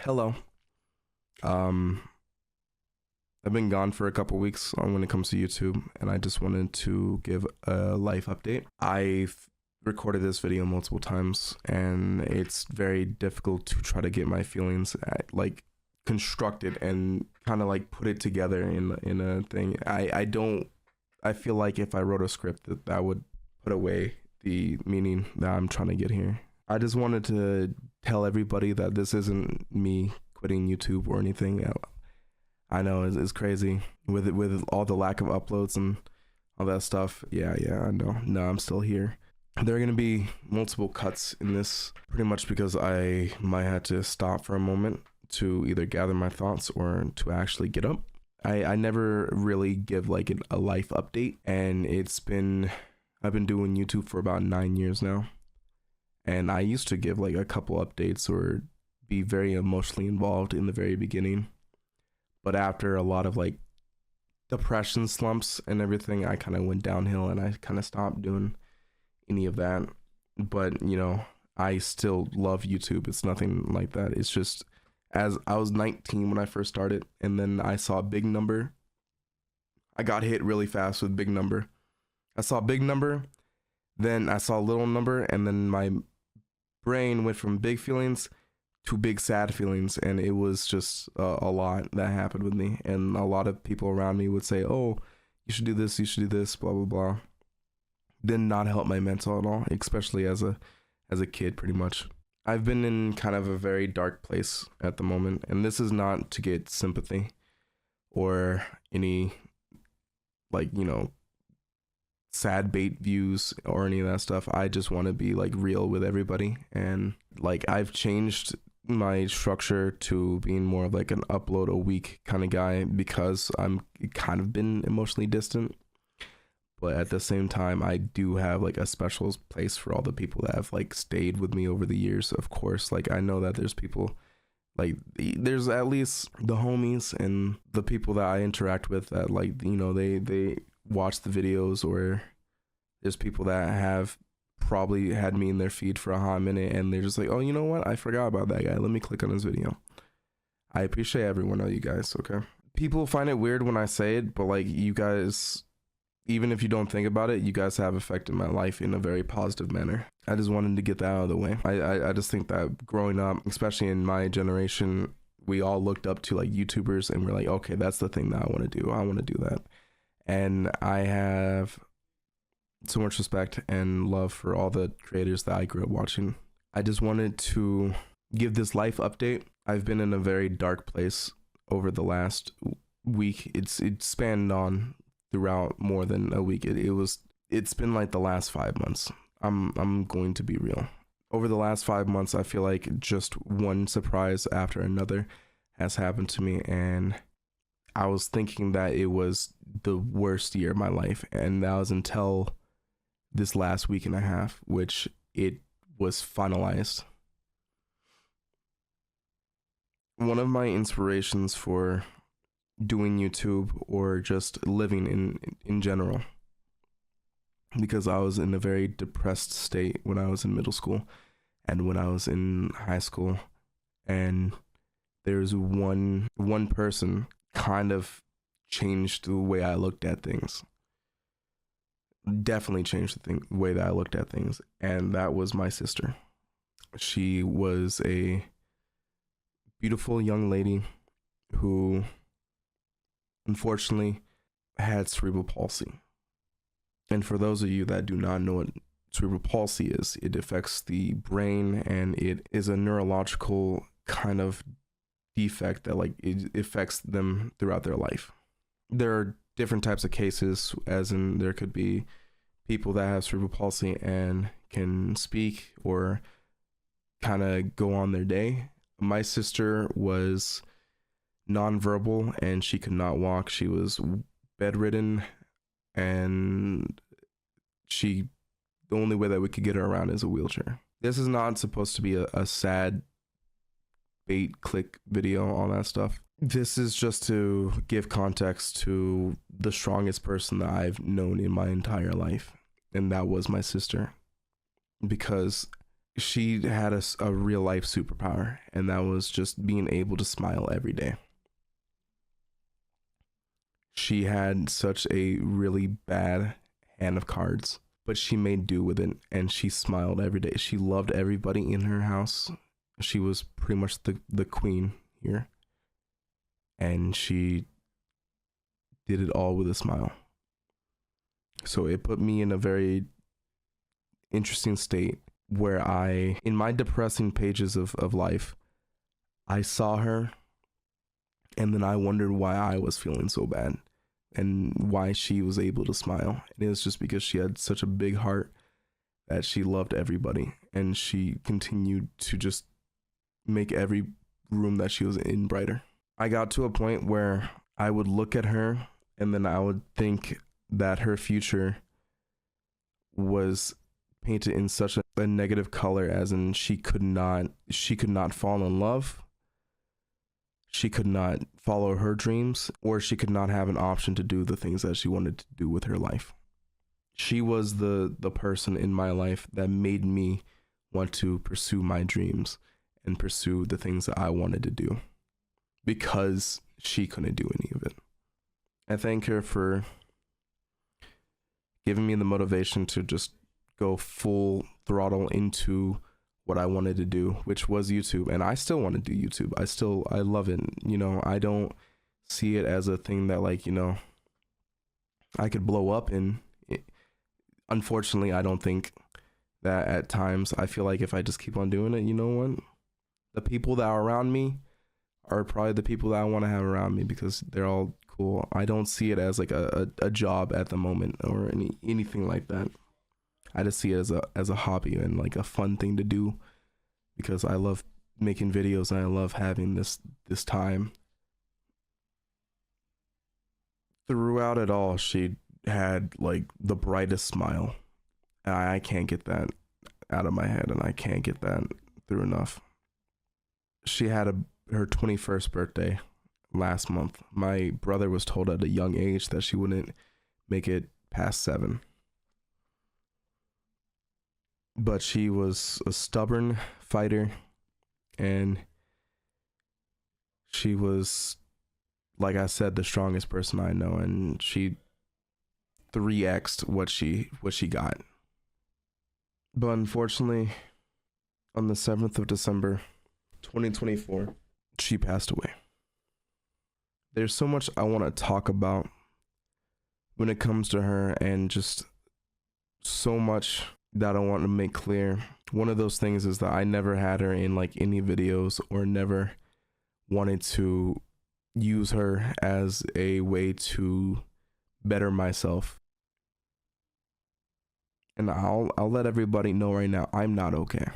Hello. Um, I've been gone for a couple weeks on when it comes to YouTube, and I just wanted to give a life update. I've recorded this video multiple times, and it's very difficult to try to get my feelings constructed and kind of like put it together in a thing. I feel like if I wrote a script that would put away the meaning that I'm trying to get here. I just wanted to tell everybody that this isn't me quitting YouTube or anything. I know it's crazy with all the lack of uploads and all that stuff. Yeah, I know. No, I'm still here. There are gonna be multiple cuts in this, pretty much because I might have to stop for a moment to either gather my thoughts or to actually get up. I never really give like a life update, and I've been doing YouTube for about 9 years now. And I used to give like a couple updates or be very emotionally involved in the very beginning. But after a lot of like depression slumps and everything, I kind of went downhill and I kind of stopped doing any of that. But, you know, I still love YouTube. It's nothing like that. It's just, as I was 19 when I first started, and then I saw a big number. I got hit really fast with big number. I saw a big number, then I saw a little number, and then my brain went from big feelings to big sad feelings, and it was just a lot that happened with me. And a lot of people around me would say, oh, you should do this, blah blah blah. Did not help my mental at all, especially as a kid. Pretty much I've been in kind of a very dark place at the moment, and this is not to get sympathy or any, like, you know, sad bait views or any of that stuff. I just want to be like real with everybody, and like I've changed my structure to being more of like an upload a week kind of guy because I'm kind of been emotionally distant. But at the same time, I do have like a special place for all the people that have like stayed with me over the years. Of course, like I know that there's people, like there's at least the homies and the people that I interact with that, like, you know, they watch the videos, or there's people that have probably had me in their feed for a hot minute and they're just like, oh, you know what, I forgot about that guy, let me click on his video. I appreciate every one of you guys. Okay, people find it weird when I say it, but like, you guys, even if you don't think about it, you guys have affected my life in a very positive manner. I just wanted to get that out of the way. I just think that growing up, especially in my generation, we all looked up to like YouTubers and we're like, okay, that's the thing that I want to do. I want to do that. And I have so much respect and love for all the creators that I grew up watching. I just wanted to give this life update. I've been in a very dark place over the last week. It spanned on throughout more than a week. It's been like the last 5 months. I'm going to be real. Over the last 5 months, I feel like just one surprise after another has happened to me, and I was thinking that it was the worst year of my life, and that was until this last week and a half, which it was finalized. One of my inspirations for doing YouTube, or just living in general, because I was in a very depressed state when I was in middle school and when I was in high school, and there's one person kind of changed the way I looked at things. Definitely changed the way that I looked at things, and that was my sister. She was a beautiful young lady who unfortunately had cerebral palsy. And for those of you that do not know what cerebral palsy is, it affects the brain, and it is a neurological kind of defect that like it affects them throughout their life. There are different types of cases, as in there could be people that have cerebral palsy and can speak or kind of go on their day. My sister was nonverbal and she could not walk. She was bedridden, and the only way that we could get her around is a wheelchair. This is not supposed to be a sad bait click video, all that stuff. This is just to give context to the strongest person that I've known in my entire life, and that was my sister. Because she had a real life superpower, and that was just being able to smile every day. She had such a really bad hand of cards, but she made do with it, and she smiled every day. She loved everybody in her house. She was pretty much the queen here, and she did it all with a smile. So it put me in a very interesting state where in my depressing pages of life, I saw her, and then I wondered why I was feeling so bad and why she was able to smile. And it was just because she had such a big heart that she loved everybody, and she continued to just make every room that she was in brighter. I got to a point where I would look at her, and then I would think that her future was painted in such a negative color, as in she could not fall in love, she could not follow her dreams, or she could not have an option to do the things that she wanted to do with her life. She was the person in my life that made me want to pursue my dreams and pursue the things that I wanted to do, because she couldn't do any of it. I thank her for giving me the motivation to just go full throttle into what I wanted to do, which was YouTube. And I still want to do YouTube. I love it. You know, I don't see it as a thing that, like, you know, I could blow up in. Unfortunately, I don't think that at times. I feel like if I just keep on doing it, you know what? The people that are around me are probably the people that I want to have around me, because they're all cool. I don't see it as like a job at the moment or anything like that. I just see it as a hobby and like a fun thing to do, because I love making videos and I love having this time. Throughout it all, she had like the brightest smile. I can't get that out of my head, and I can't get that through enough. She had her 21st birthday last month. My brother was told at a young age that she wouldn't make it past 7. But she was a stubborn fighter, and she was, like I said, the strongest person I know, and she 3x'd what she got. But unfortunately, on the 7th of December, 2024, she passed away. There's so much I want to talk about when it comes to her, and just so much that I want to make clear. One of those things is that I never had her in like any videos, or never wanted to use her as a way to better myself. And I'll let everybody know right now, I'm not okay.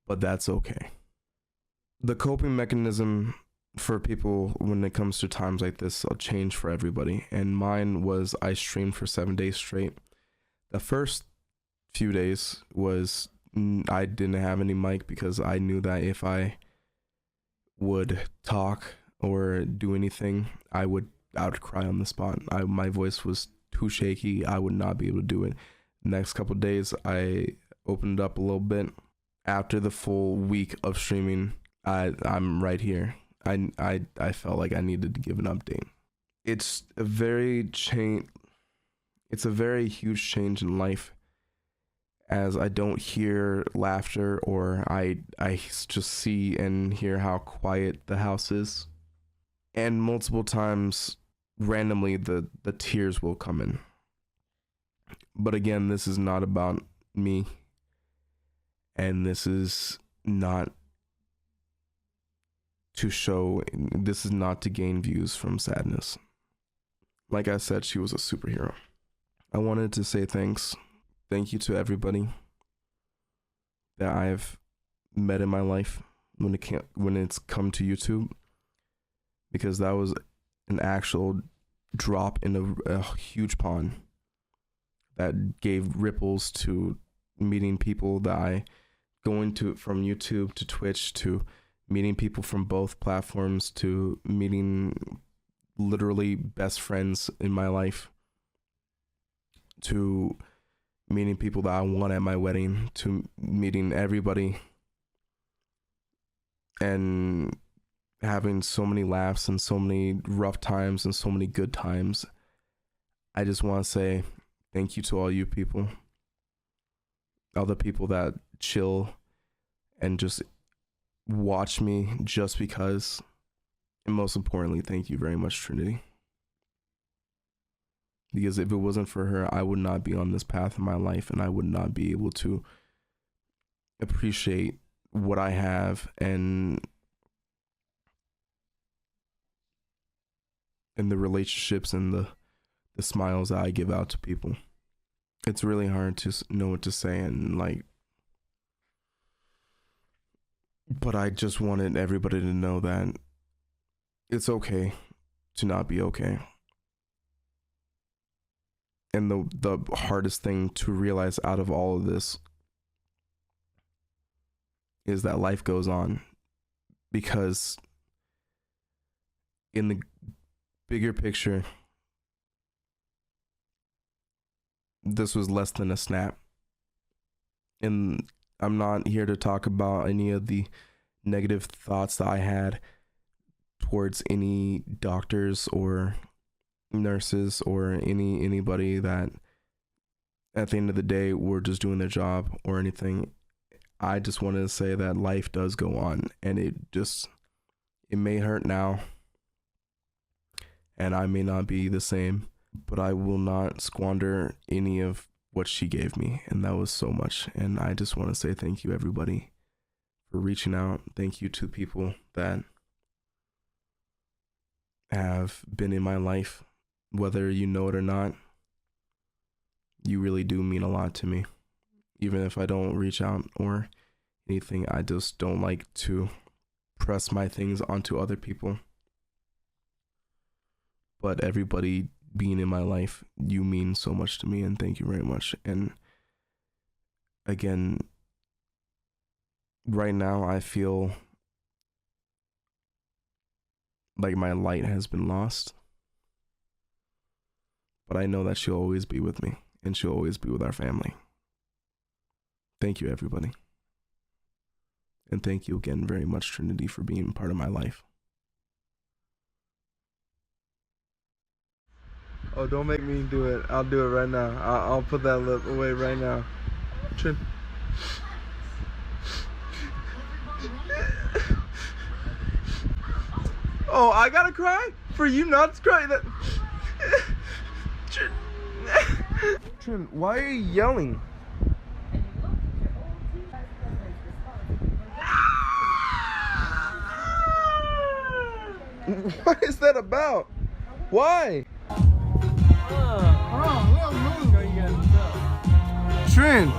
But that's okay. The coping mechanism for people when it comes to times like this will change for everybody. And mine was, I streamed for 7 days straight. The first few days was I didn't have any mic, because I knew that if I would talk or do anything, I would cry on the spot. My voice was too shaky. I would not be able to do it. Next couple of days, I opened up a little bit. After the full week of streaming, I'm right here. I felt like I needed to give an update. It's a very huge change in life, as I don't hear laughter, or I just see and hear how quiet the house is. And multiple times, randomly, the tears will come in. But again, this is not about me, and this is not to gain views from sadness. Like I said, she was a superhero. I wanted to say thank you to everybody that I've met in my life when it's come to YouTube, because that was an actual drop in a huge pond that gave ripples to meeting people that I going to, from YouTube to Twitch, to meeting people from both platforms, to meeting literally best friends in my life, to meeting people that I want at my wedding, to meeting everybody and having so many laughs and so many rough times and so many good times. I just want to say thank you to all you people, all the people that chill and just watch me just because. And most importantly, thank you very much, Trinity. Because if it wasn't for her, I would not be on this path in my life, and I would not be able to appreciate what I have and the relationships and the smiles that I give out to people. It's really hard to know what to say, and but I just wanted everybody to know that it's okay to not be okay. And the hardest thing to realize out of all of this is that life goes on, because in the bigger picture, this was less than a snap. And I'm not here to talk about any of the negative thoughts that I had towards any doctors or nurses or anybody that at the end of the day were just doing their job or anything. I just wanted to say that life does go on, and it may hurt now, and I may not be the same, but I will not squander any of what she gave me, and that was so much. And I just want to say thank you, everybody, for reaching out. Thank you to people that have been in my life, whether you know it or not. You really do mean a lot to me. Even if I don't reach out or anything, I just don't like to press my things onto other people. But everybody being in my life, you mean so much to me, and thank you very much. And again, right now I feel like my light has been lost, but I know that she'll always be with me, and she'll always be with our family. Thank you, everybody. And thank you again very much, Trinity, for being part of my life. Oh, don't make me do it. I'll do it right now. I'll put that lip away right now. Trin. Oh, I gotta cry? For you not to cry? That... Trin, why are you yelling? What is that about? Why? Trin.